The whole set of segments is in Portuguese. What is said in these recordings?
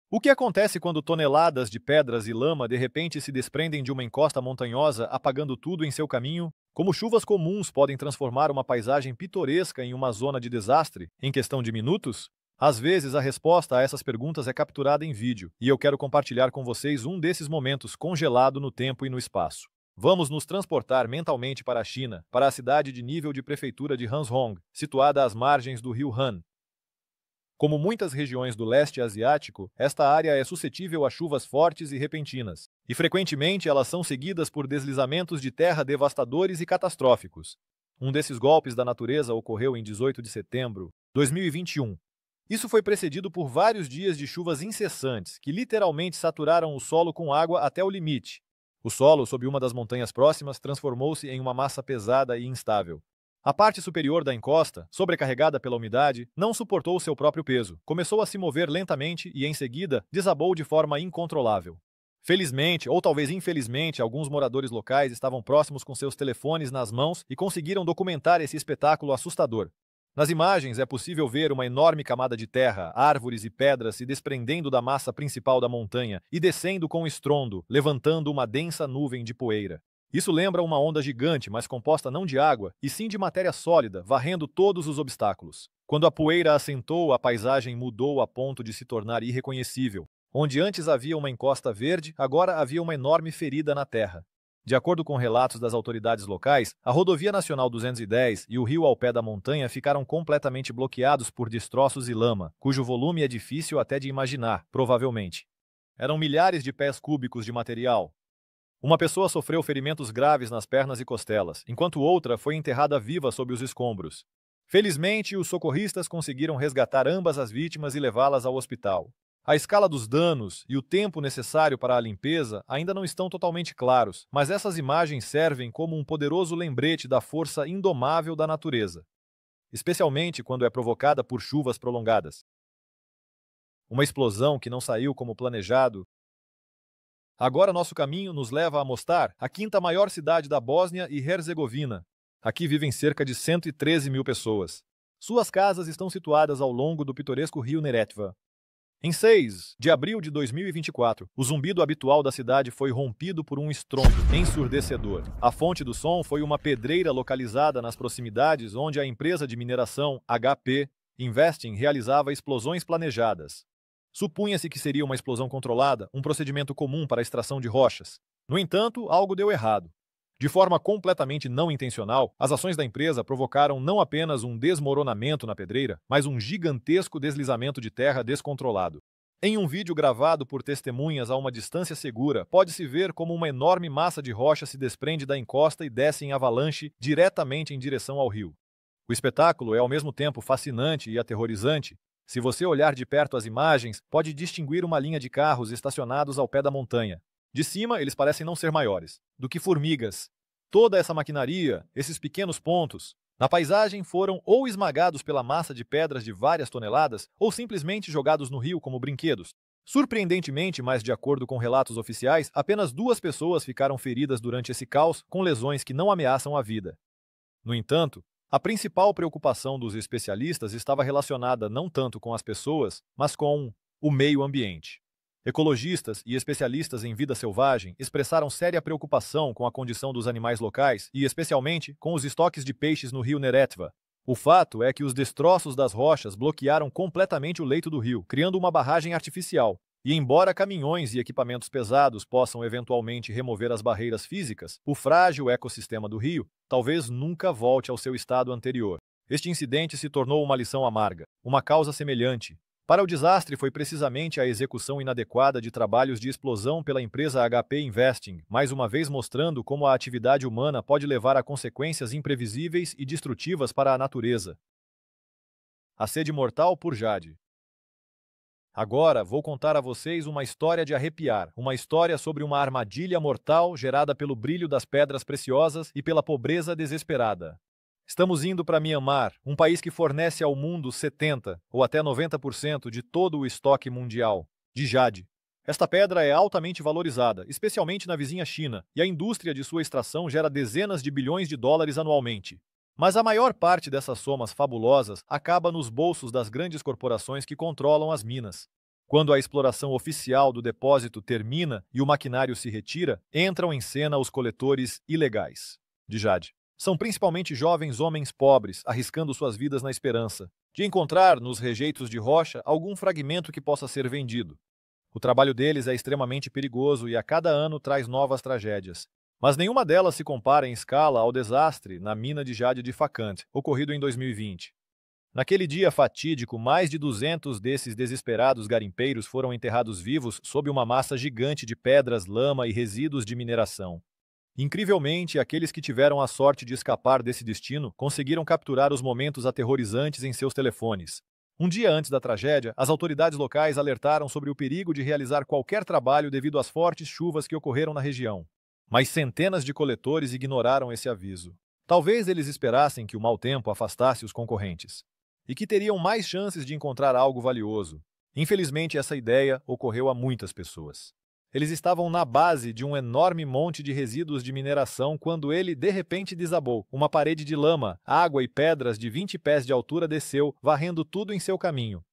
O que acontece quando toneladas de pedras e lama de repente se desprendem de uma encosta montanhosa, apagando tudo em seu caminho? Como chuvas comuns podem transformar uma paisagem pitoresca em uma zona de desastre em questão de minutos? Às vezes, a resposta a essas perguntas é capturada em vídeo, e eu quero compartilhar com vocês um desses momentos congelado no tempo e no espaço. Vamos nos transportar mentalmente para a China, para a cidade de nível de prefeitura de Hanzhong, situada às margens do rio Han. Como muitas regiões do leste asiático, esta área é suscetível a chuvas fortes e repentinas, e frequentemente elas são seguidas por deslizamentos de terra devastadores e catastróficos. Um desses golpes da natureza ocorreu em 18 de setembro de 2021. Isso foi precedido por vários dias de chuvas incessantes, que literalmente saturaram o solo com água até o limite. O solo, sob uma das montanhas próximas, transformou-se em uma massa pesada e instável. A parte superior da encosta, sobrecarregada pela umidade, não suportou seu próprio peso, começou a se mover lentamente e, em seguida, desabou de forma incontrolável. Felizmente, ou talvez infelizmente, alguns moradores locais estavam próximos com seus telefones nas mãos e conseguiram documentar esse espetáculo assustador. Nas imagens é possível ver uma enorme camada de terra, árvores e pedras se desprendendo da massa principal da montanha e descendo com estrondo, levantando uma densa nuvem de poeira. Isso lembra uma onda gigante, mas composta não de água, e sim de matéria sólida, varrendo todos os obstáculos. Quando a poeira assentou, a paisagem mudou a ponto de se tornar irreconhecível. Onde antes havia uma encosta verde, agora havia uma enorme ferida na terra. De acordo com relatos das autoridades locais, a Rodovia Nacional 210 e o rio ao pé da montanha ficaram completamente bloqueados por destroços e lama, cujo volume é difícil até de imaginar, provavelmente. Eram milhares de pés cúbicos de material. Uma pessoa sofreu ferimentos graves nas pernas e costelas, enquanto outra foi enterrada viva sob os escombros. Felizmente, os socorristas conseguiram resgatar ambas as vítimas e levá-las ao hospital. A escala dos danos e o tempo necessário para a limpeza ainda não estão totalmente claros, mas essas imagens servem como um poderoso lembrete da força indomável da natureza, especialmente quando é provocada por chuvas prolongadas. Uma explosão que não saiu como planejado. Agora nosso caminho nos leva a Mostar, a quinta maior cidade da Bósnia e Herzegovina. Aqui vivem cerca de 113 mil pessoas. Suas casas estão situadas ao longo do pitoresco rio Neretva. Em 6 de abril de 2024, o zumbido habitual da cidade foi rompido por um estrondo ensurdecedor. A fonte do som foi uma pedreira localizada nas proximidades onde a empresa de mineração HP Investing realizava explosões planejadas. Supunha-se que seria uma explosão controlada, um procedimento comum para a extração de rochas. No entanto, algo deu errado. De forma completamente não intencional, as ações da empresa provocaram não apenas um desmoronamento na pedreira, mas um gigantesco deslizamento de terra descontrolado. Em um vídeo gravado por testemunhas a uma distância segura, pode-se ver como uma enorme massa de rocha se desprende da encosta e desce em avalanche diretamente em direção ao rio. O espetáculo é ao mesmo tempo fascinante e aterrorizante. Se você olhar de perto as imagens, pode distinguir uma linha de carros estacionados ao pé da montanha. De cima, eles parecem não ser maiores do que formigas. Toda essa maquinaria, esses pequenos pontos, na paisagem foram ou esmagados pela massa de pedras de várias toneladas ou simplesmente jogados no rio como brinquedos. Surpreendentemente, mas de acordo com relatos oficiais, apenas 2 pessoas ficaram feridas durante esse caos com lesões que não ameaçam a vida. No entanto, a principal preocupação dos especialistas estava relacionada não tanto com as pessoas, mas com o meio ambiente. Ecologistas e especialistas em vida selvagem expressaram séria preocupação com a condição dos animais locais e, especialmente, com os estoques de peixes no rio Neretva. O fato é que os destroços das rochas bloquearam completamente o leito do rio, criando uma barragem artificial. E embora caminhões e equipamentos pesados possam eventualmente remover as barreiras físicas, o frágil ecossistema do rio talvez nunca volte ao seu estado anterior. Este incidente se tornou uma lição amarga, uma causa semelhante. Para o desastre foi precisamente a execução inadequada de trabalhos de explosão pela empresa HP Investing, mais uma vez mostrando como a atividade humana pode levar a consequências imprevisíveis e destrutivas para a natureza. A sede mortal por Jade. Agora vou contar a vocês uma história de arrepiar, uma história sobre uma armadilha mortal gerada pelo brilho das pedras preciosas e pela pobreza desesperada. Estamos indo para Myanmar, um país que fornece ao mundo 70% ou até 90% de todo o estoque mundial de jade. Esta pedra é altamente valorizada, especialmente na vizinha China, e a indústria de sua extração gera dezenas de bilhões de dólares anualmente. Mas a maior parte dessas somas fabulosas acaba nos bolsos das grandes corporações que controlam as minas. Quando a exploração oficial do depósito termina e o maquinário se retira, entram em cena os coletores ilegais de jade. São principalmente jovens homens pobres, arriscando suas vidas na esperança de encontrar nos rejeitos de rocha algum fragmento que possa ser vendido. O trabalho deles é extremamente perigoso e a cada ano traz novas tragédias. Mas nenhuma delas se compara em escala ao desastre na mina de jade de Facant, ocorrido em 2020. Naquele dia fatídico, mais de 200 desses desesperados garimpeiros foram enterrados vivos sob uma massa gigante de pedras, lama e resíduos de mineração. Incrivelmente, aqueles que tiveram a sorte de escapar desse destino conseguiram capturar os momentos aterrorizantes em seus telefones. Um dia antes da tragédia, as autoridades locais alertaram sobre o perigo de realizar qualquer trabalho devido às fortes chuvas que ocorreram na região. Mas centenas de coletores ignoraram esse aviso. Talvez eles esperassem que o mau tempo afastasse os concorrentes e que teriam mais chances de encontrar algo valioso. Infelizmente, essa ideia ocorreu a muitas pessoas. Eles estavam na base de um enorme monte de resíduos de mineração quando ele, de repente, desabou. Uma parede de lama, água e pedras de 20 pés de altura desceu, varrendo tudo em seu caminho.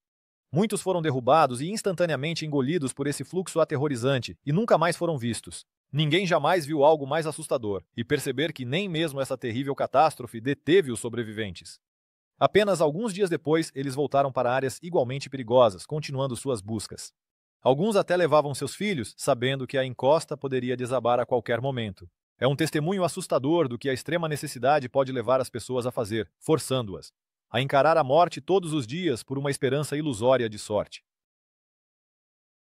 Muitos foram derrubados e instantaneamente engolidos por esse fluxo aterrorizante e nunca mais foram vistos. Ninguém jamais viu algo mais assustador e perceber que nem mesmo essa terrível catástrofe deteve os sobreviventes. Apenas alguns dias depois, eles voltaram para áreas igualmente perigosas, continuando suas buscas. Alguns até levavam seus filhos, sabendo que a encosta poderia desabar a qualquer momento. É um testemunho assustador do que a extrema necessidade pode levar as pessoas a fazer, forçando-as a encarar a morte todos os dias por uma esperança ilusória de sorte.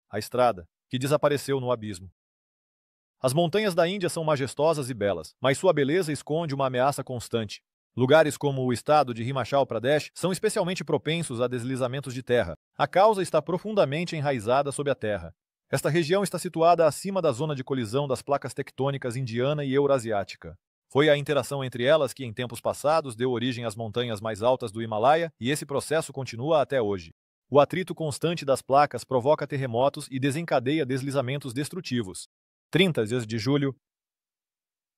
A estrada, que desapareceu no abismo. As montanhas da Índia são majestosas e belas, mas sua beleza esconde uma ameaça constante. Lugares como o estado de Himachal Pradesh são especialmente propensos a deslizamentos de terra. A causa está profundamente enraizada sob a terra. Esta região está situada acima da zona de colisão das placas tectônicas indiana e eurasiática. Foi a interação entre elas que, em tempos passados, deu origem às montanhas mais altas do Himalaia, e esse processo continua até hoje. O atrito constante das placas provoca terremotos e desencadeia deslizamentos destrutivos. 30 de julho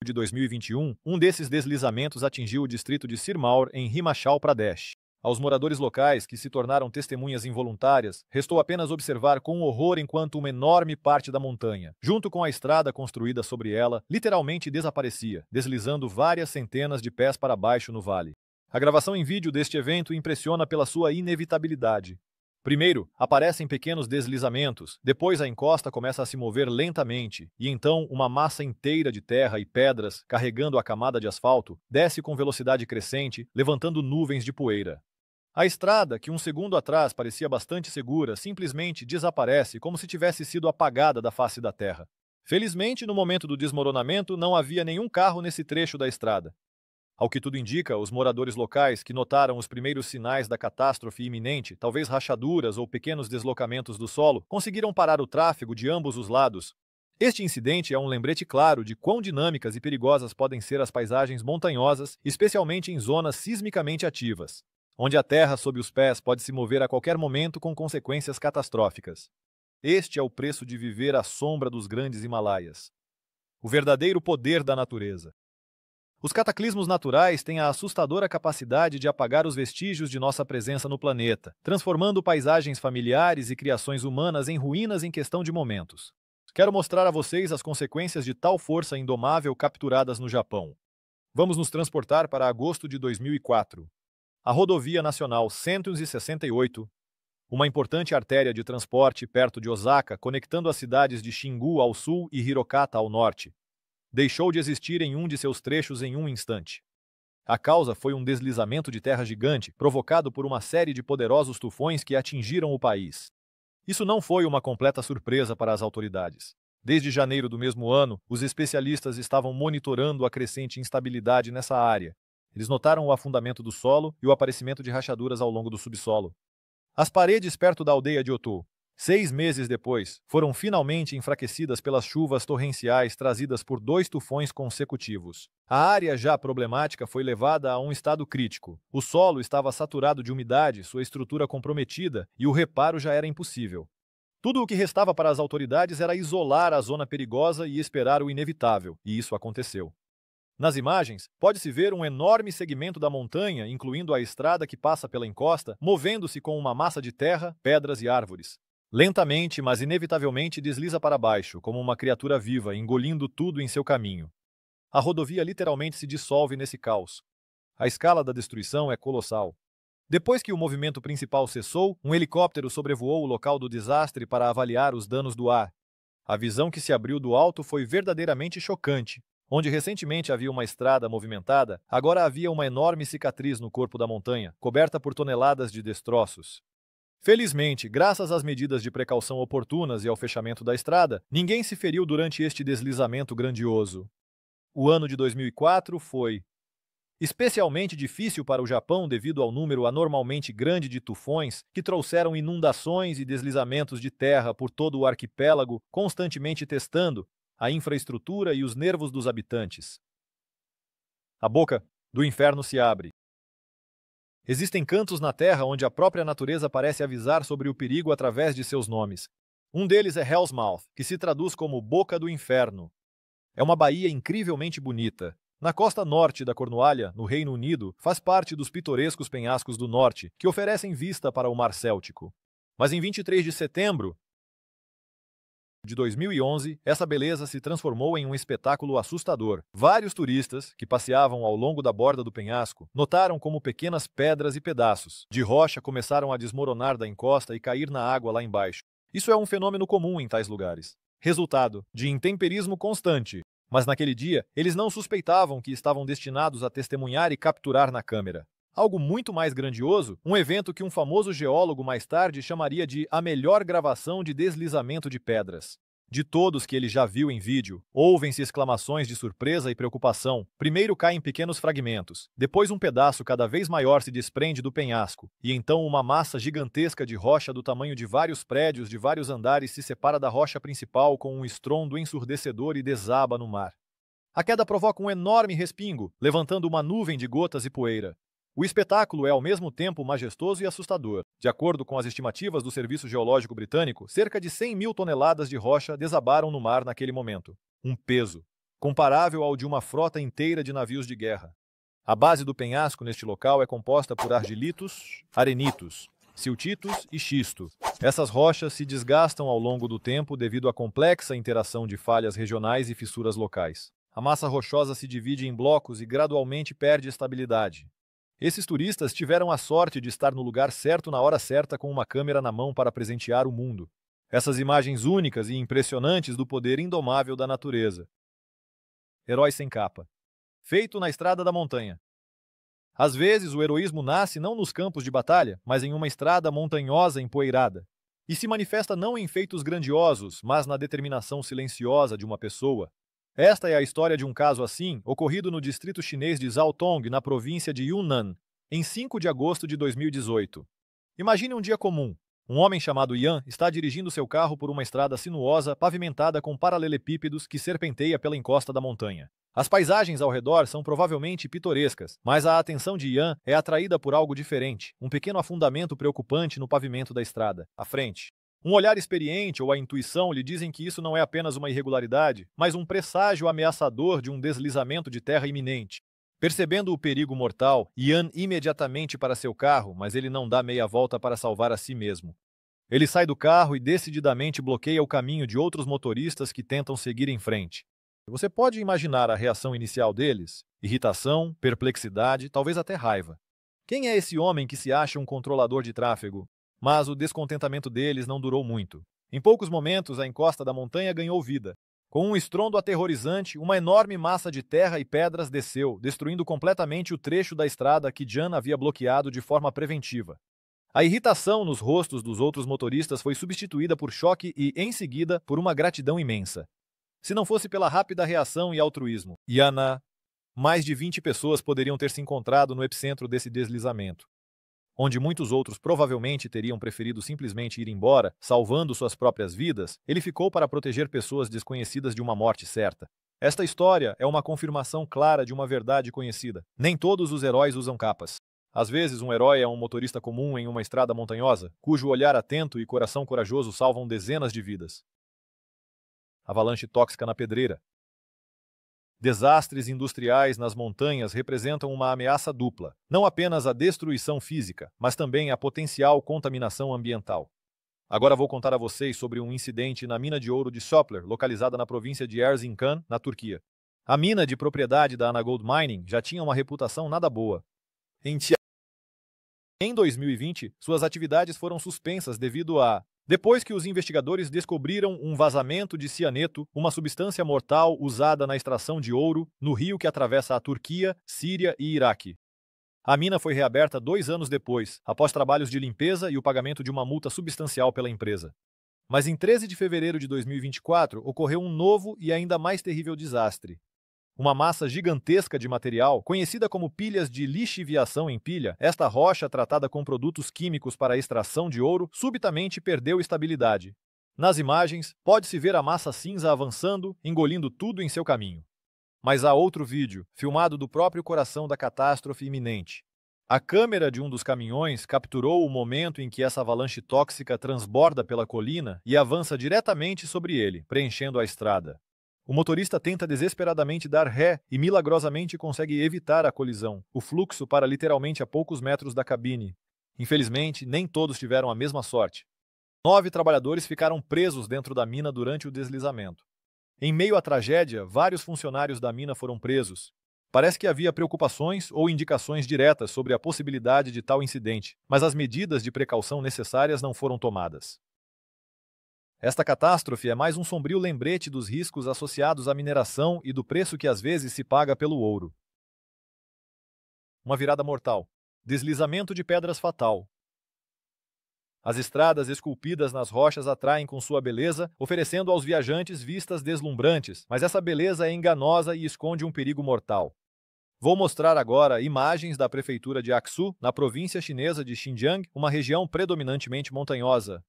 de 2021, um desses deslizamentos atingiu o distrito de Sirmaur, em Himachal Pradesh. Aos moradores locais, que se tornaram testemunhas involuntárias, restou apenas observar com horror enquanto uma enorme parte da montanha, junto com a estrada construída sobre ela, literalmente desaparecia, deslizando várias centenas de pés para baixo no vale. A gravação em vídeo deste evento impressiona pela sua inevitabilidade. Primeiro, aparecem pequenos deslizamentos, depois a encosta começa a se mover lentamente, e então uma massa inteira de terra e pedras, carregando a camada de asfalto, desce com velocidade crescente, levantando nuvens de poeira. A estrada, que um segundo atrás parecia bastante segura, simplesmente desaparece como se tivesse sido apagada da face da terra. Felizmente, no momento do desmoronamento, não havia nenhum carro nesse trecho da estrada. Ao que tudo indica, os moradores locais, que notaram os primeiros sinais da catástrofe iminente, talvez rachaduras ou pequenos deslocamentos do solo, conseguiram parar o tráfego de ambos os lados. Este incidente é um lembrete claro de quão dinâmicas e perigosas podem ser as paisagens montanhosas, especialmente em zonas sismicamente ativas, onde a terra sob os pés pode se mover a qualquer momento com consequências catastróficas. Este é o preço de viver à sombra dos grandes Himalaias. O verdadeiro poder da natureza. Os cataclismos naturais têm a assustadora capacidade de apagar os vestígios de nossa presença no planeta, transformando paisagens familiares e criações humanas em ruínas em questão de momentos. Quero mostrar a vocês as consequências de tal força indomável capturadas no Japão. Vamos nos transportar para agosto de 2004. A Rodovia Nacional 168, uma importante artéria de transporte perto de Osaka, conectando as cidades de Shingu ao sul e Hirokata ao norte, deixou de existir em um de seus trechos em um instante. A causa foi um deslizamento de terra gigante, provocado por uma série de poderosos tufões que atingiram o país. Isso não foi uma completa surpresa para as autoridades. Desde janeiro do mesmo ano, os especialistas estavam monitorando a crescente instabilidade nessa área. Eles notaram o afundamento do solo e o aparecimento de rachaduras ao longo do subsolo. As paredes perto da aldeia de Oto, 6 meses depois, foram finalmente enfraquecidas pelas chuvas torrenciais trazidas por 2 tufões consecutivos. A área já problemática foi levada a um estado crítico. O solo estava saturado de umidade, sua estrutura comprometida, e o reparo já era impossível. Tudo o que restava para as autoridades era isolar a zona perigosa e esperar o inevitável, e isso aconteceu. Nas imagens, pode-se ver um enorme segmento da montanha, incluindo a estrada que passa pela encosta, movendo-se com uma massa de terra, pedras e árvores. Lentamente, mas inevitavelmente desliza para baixo, como uma criatura viva, engolindo tudo em seu caminho. A rodovia literalmente se dissolve nesse caos. A escala da destruição é colossal. Depois que o movimento principal cessou, um helicóptero sobrevoou o local do desastre para avaliar os danos do ar. A visão que se abriu do alto foi verdadeiramente chocante. Onde recentemente havia uma estrada movimentada, agora havia uma enorme cicatriz no corpo da montanha, coberta por toneladas de destroços. Felizmente, graças às medidas de precaução oportunas e ao fechamento da estrada, ninguém se feriu durante este deslizamento grandioso. O ano de 2004 foi especialmente difícil para o Japão devido ao número anormalmente grande de tufões que trouxeram inundações e deslizamentos de terra por todo o arquipélago, constantemente testando a infraestrutura e os nervos dos habitantes. A boca do inferno se abre. Existem cantos na Terra onde a própria natureza parece avisar sobre o perigo através de seus nomes. Um deles é Hell's Mouth, que se traduz como Boca do Inferno. É uma baía incrivelmente bonita. Na costa norte da Cornualha, no Reino Unido, faz parte dos pitorescos penhascos do norte, que oferecem vista para o Mar Céltico. Mas em 23 de setembro de 2011, essa beleza se transformou em um espetáculo assustador. Vários turistas, que passeavam ao longo da borda do penhasco, notaram como pequenas pedras e pedaços de rocha começaram a desmoronar da encosta e cair na água lá embaixo. Isso é um fenômeno comum em tais lugares. Resultado de intemperismo constante. Mas naquele dia, eles não suspeitavam que estavam destinados a testemunhar e capturar na câmera. Algo muito mais grandioso, um evento que um famoso geólogo mais tarde chamaria de a melhor gravação de deslizamento de pedras. De todos que ele já viu em vídeo, ouvem-se exclamações de surpresa e preocupação. Primeiro caem pequenos fragmentos, depois um pedaço cada vez maior se desprende do penhasco, e então uma massa gigantesca de rocha do tamanho de vários prédios de vários andares se separa da rocha principal com um estrondo ensurdecedor e desaba no mar. A queda provoca um enorme respingo, levantando uma nuvem de gotas e poeira. O espetáculo é ao mesmo tempo majestoso e assustador. De acordo com as estimativas do Serviço Geológico Britânico, cerca de 100 mil toneladas de rocha desabaram no mar naquele momento. Um peso, comparável ao de uma frota inteira de navios de guerra. A base do penhasco neste local é composta por argilitos, arenitos, siltitos e xisto. Essas rochas se desgastam ao longo do tempo devido à complexa interação de falhas regionais e fissuras locais. A massa rochosa se divide em blocos e gradualmente perde estabilidade. Esses turistas tiveram a sorte de estar no lugar certo na hora certa com uma câmera na mão para presentear o mundo. Essas imagens únicas e impressionantes do poder indomável da natureza. Herói sem capa. Feito na estrada da montanha. Às vezes, o heroísmo nasce não nos campos de batalha, mas em uma estrada montanhosa empoeirada. E se manifesta não em feitos grandiosos, mas na determinação silenciosa de uma pessoa. Esta é a história de um caso assim, ocorrido no distrito chinês de Zhaotong, na província de Yunnan, em 5 de agosto de 2018. Imagine um dia comum. Um homem chamado Yan está dirigindo seu carro por uma estrada sinuosa pavimentada com paralelepípedos que serpenteia pela encosta da montanha. As paisagens ao redor são provavelmente pitorescas, mas a atenção de Yan é atraída por algo diferente, um pequeno afundamento preocupante no pavimento da estrada, à frente. Um olhar experiente ou a intuição lhe dizem que isso não é apenas uma irregularidade, mas um presságio ameaçador de um deslizamento de terra iminente. Percebendo o perigo mortal, Yan imediatamente para seu carro, mas ele não dá meia volta para salvar a si mesmo. Ele sai do carro e decididamente bloqueia o caminho de outros motoristas que tentam seguir em frente. Você pode imaginar a reação inicial deles? Irritação, perplexidade, talvez até raiva. Quem é esse homem que se acha um controlador de tráfego? Mas o descontentamento deles não durou muito. Em poucos momentos, a encosta da montanha ganhou vida. Com um estrondo aterrorizante, uma enorme massa de terra e pedras desceu, destruindo completamente o trecho da estrada que Jan havia bloqueado de forma preventiva. A irritação nos rostos dos outros motoristas foi substituída por choque e, em seguida, por uma gratidão imensa. Se não fosse pela rápida reação e altruísmo, mais de 20 pessoas poderiam ter se encontrado no epicentro desse deslizamento. Onde muitos outros provavelmente teriam preferido simplesmente ir embora, salvando suas próprias vidas, ele ficou para proteger pessoas desconhecidas de uma morte certa. Esta história é uma confirmação clara de uma verdade conhecida. Nem todos os heróis usam capas. Às vezes, um herói é um motorista comum em uma estrada montanhosa, cujo olhar atento e coração corajoso salvam dezenas de vidas. Avalanche tóxica na pedreira. Desastres industriais nas montanhas representam uma ameaça dupla, não apenas a destruição física, mas também a potencial contaminação ambiental. Agora vou contar a vocês sobre um incidente na mina de ouro de Sopler, localizada na província de Erzincan, na Turquia. A mina de propriedade da Anagold Mining já tinha uma reputação nada boa. Em 2020, suas atividades foram suspensas depois que os investigadores descobriram um vazamento de cianeto, uma substância mortal usada na extração de ouro, no rio que atravessa a Turquia, Síria e Iraque. A mina foi reaberta 2 anos depois, após trabalhos de limpeza e o pagamento de uma multa substancial pela empresa. Mas em 13 de fevereiro de 2024, ocorreu um novo e ainda mais terrível desastre. Uma massa gigantesca de material, conhecida como pilhas de lixiviação em pilha, esta rocha tratada com produtos químicos para a extração de ouro, subitamente perdeu estabilidade. Nas imagens, pode-se ver a massa cinza avançando, engolindo tudo em seu caminho. Mas há outro vídeo, filmado do próprio coração da catástrofe iminente. A câmera de um dos caminhões capturou o momento em que essa avalanche tóxica transborda pela colina e avança diretamente sobre ele, preenchendo a estrada. O motorista tenta desesperadamente dar ré e milagrosamente consegue evitar a colisão, o fluxo para literalmente a poucos metros da cabine. Infelizmente, nem todos tiveram a mesma sorte. 9 trabalhadores ficaram presos dentro da mina durante o deslizamento. Em meio à tragédia, vários funcionários da mina foram presos. Parece que havia preocupações ou indicações diretas sobre a possibilidade de tal incidente, mas as medidas de precaução necessárias não foram tomadas. Esta catástrofe é mais um sombrio lembrete dos riscos associados à mineração e do preço que às vezes se paga pelo ouro. Uma virada mortal. Deslizamento de pedras fatal. As estradas esculpidas nas rochas atraem com sua beleza, oferecendo aos viajantes vistas deslumbrantes, mas essa beleza é enganosa e esconde um perigo mortal. Vou mostrar agora imagens da prefeitura de Aksu, na província chinesa de Xinjiang, uma região predominantemente montanhosa.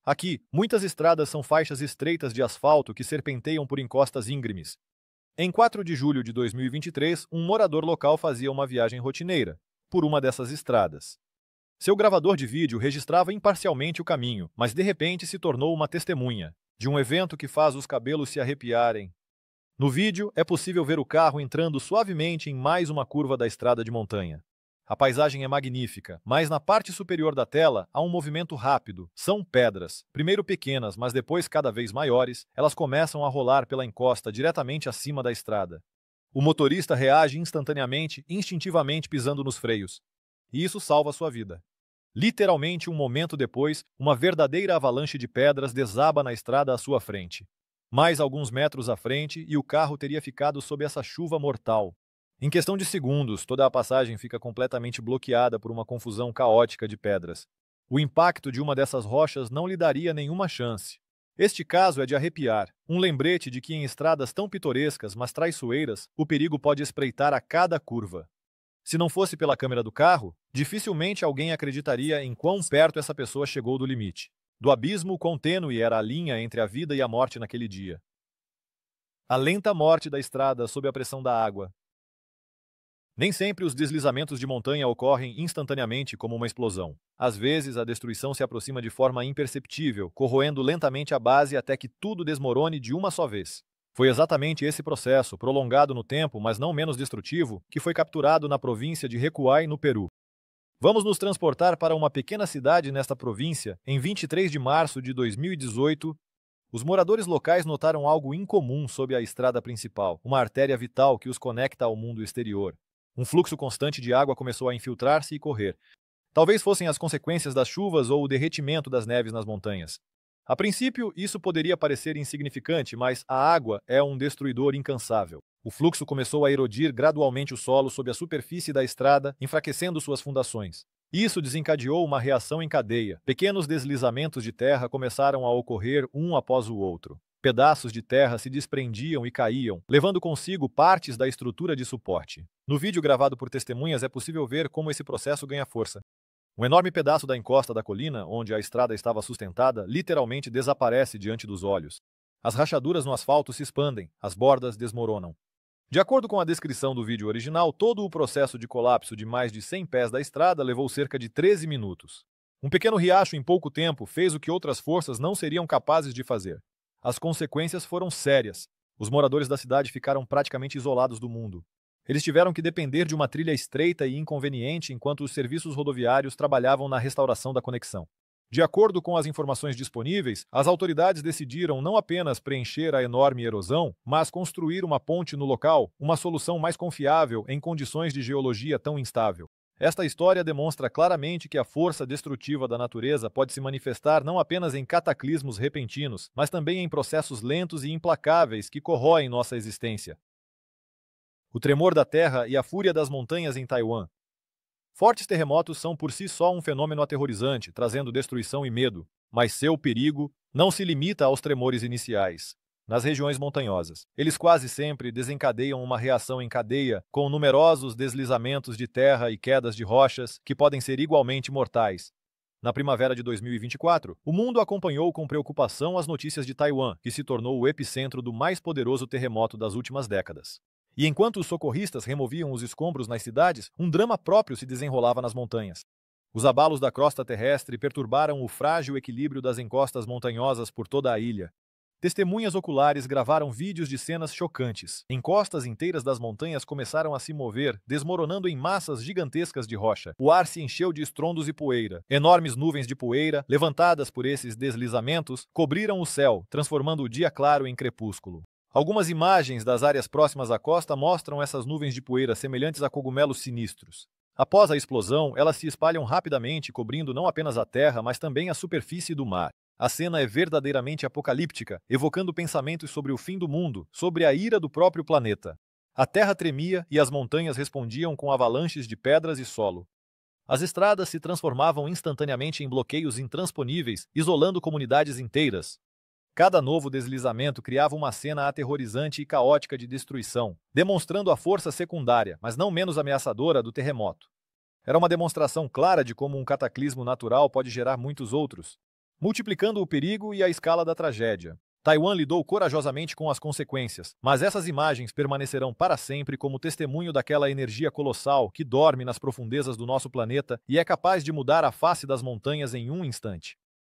Aqui, muitas estradas são faixas estreitas de asfalto que serpenteiam por encostas íngremes. Em 4 de julho de 2023, um morador local fazia uma viagem rotineira por uma dessas estradas. Seu gravador de vídeo registrava imparcialmente o caminho, mas de repente se tornou uma testemunha de um evento que faz os cabelos se arrepiarem. No vídeo, é possível ver o carro entrando suavemente em mais uma curva da estrada de montanha. A paisagem é magnífica, mas na parte superior da tela há um movimento rápido. São pedras, primeiro pequenas, mas depois cada vez maiores, elas começam a rolar pela encosta diretamente acima da estrada. O motorista reage instantaneamente, instintivamente pisando nos freios. E isso salva sua vida. Literalmente um momento depois, uma verdadeira avalanche de pedras desaba na estrada à sua frente. Mais alguns metros à frente e o carro teria ficado sob essa chuva mortal. Em questão de segundos, toda a passagem fica completamente bloqueada por uma confusão caótica de pedras. O impacto de uma dessas rochas não lhe daria nenhuma chance. Este caso é de arrepiar, um lembrete de que em estradas tão pitorescas, mas traiçoeiras, o perigo pode espreitar a cada curva. Se não fosse pela câmera do carro, dificilmente alguém acreditaria em quão perto essa pessoa chegou do limite. Do abismo quão tênue era a linha entre a vida e a morte naquele dia. A lenta morte da estrada sob a pressão da água. Nem sempre os deslizamentos de montanha ocorrem instantaneamente como uma explosão. Às vezes, a destruição se aproxima de forma imperceptível, corroendo lentamente a base até que tudo desmorone de uma só vez. Foi exatamente esse processo, prolongado no tempo, mas não menos destrutivo, que foi capturado na província de Recuay, no Peru. Vamos nos transportar para uma pequena cidade nesta província. Em 23 de março de 2018, os moradores locais notaram algo incomum sob a estrada principal, uma artéria vital que os conecta ao mundo exterior. Um fluxo constante de água começou a infiltrar-se e correr. Talvez fossem as consequências das chuvas ou o derretimento das neves nas montanhas. A princípio, isso poderia parecer insignificante, mas a água é um destruidor incansável. O fluxo começou a erodir gradualmente o solo sob a superfície da estrada, enfraquecendo suas fundações. Isso desencadeou uma reação em cadeia. Pequenos deslizamentos de terra começaram a ocorrer um após o outro. Pedaços de terra se desprendiam e caíam, levando consigo partes da estrutura de suporte. No vídeo gravado por testemunhas é possível ver como esse processo ganha força. Um enorme pedaço da encosta da colina, onde a estrada estava sustentada, literalmente desaparece diante dos olhos. As rachaduras no asfalto se expandem, as bordas desmoronam. De acordo com a descrição do vídeo original, todo o processo de colapso de mais de 100 pés da estrada levou cerca de 13 minutos. Um pequeno riacho em pouco tempo fez o que outras forças não seriam capazes de fazer. As consequências foram sérias. Os moradores da cidade ficaram praticamente isolados do mundo. Eles tiveram que depender de uma trilha estreita e inconveniente enquanto os serviços rodoviários trabalhavam na restauração da conexão. De acordo com as informações disponíveis, as autoridades decidiram não apenas preencher a enorme erosão, mas construir uma ponte no local, uma solução mais confiável em condições de geologia tão instável. Esta história demonstra claramente que a força destrutiva da natureza pode se manifestar não apenas em cataclismos repentinos, mas também em processos lentos e implacáveis que corroem nossa existência. O tremor da terra e a fúria das montanhas em Taiwan. Fortes terremotos são por si só um fenômeno aterrorizante, trazendo destruição e medo, mas seu perigo não se limita aos tremores iniciais. Nas regiões montanhosas, eles quase sempre desencadeiam uma reação em cadeia, com numerosos deslizamentos de terra e quedas de rochas que podem ser igualmente mortais. Na primavera de 2024, o mundo acompanhou com preocupação as notícias de Taiwan, que se tornou o epicentro do mais poderoso terremoto das últimas décadas. E enquanto os socorristas removiam os escombros nas cidades, um drama próprio se desenrolava nas montanhas. Os abalos da crosta terrestre perturbaram o frágil equilíbrio das encostas montanhosas por toda a ilha. Testemunhas oculares gravaram vídeos de cenas chocantes. Encostas inteiras das montanhas começaram a se mover, desmoronando em massas gigantescas de rocha. O ar se encheu de estrondos e poeira. Enormes nuvens de poeira, levantadas por esses deslizamentos, cobriram o céu, transformando o dia claro em crepúsculo. Algumas imagens das áreas próximas à costa mostram essas nuvens de poeira semelhantes a cogumelos sinistros. Após a explosão, elas se espalham rapidamente, cobrindo não apenas a terra, mas também a superfície do mar. A cena é verdadeiramente apocalíptica, evocando pensamentos sobre o fim do mundo, sobre a ira do próprio planeta. A terra tremia e as montanhas respondiam com avalanches de pedras e solo. As estradas se transformavam instantaneamente em bloqueios intransponíveis, isolando comunidades inteiras. Cada novo deslizamento criava uma cena aterrorizante e caótica de destruição, demonstrando a força secundária, mas não menos ameaçadora, do terremoto. Era uma demonstração clara de como um cataclismo natural pode gerar muitos outros, multiplicando o perigo e a escala da tragédia. Taiwan lidou corajosamente com as consequências, mas essas imagens permanecerão para sempre como testemunho daquela energia colossal que dorme nas profundezas do nosso planeta e é capaz de mudar a face das montanhas em um instante.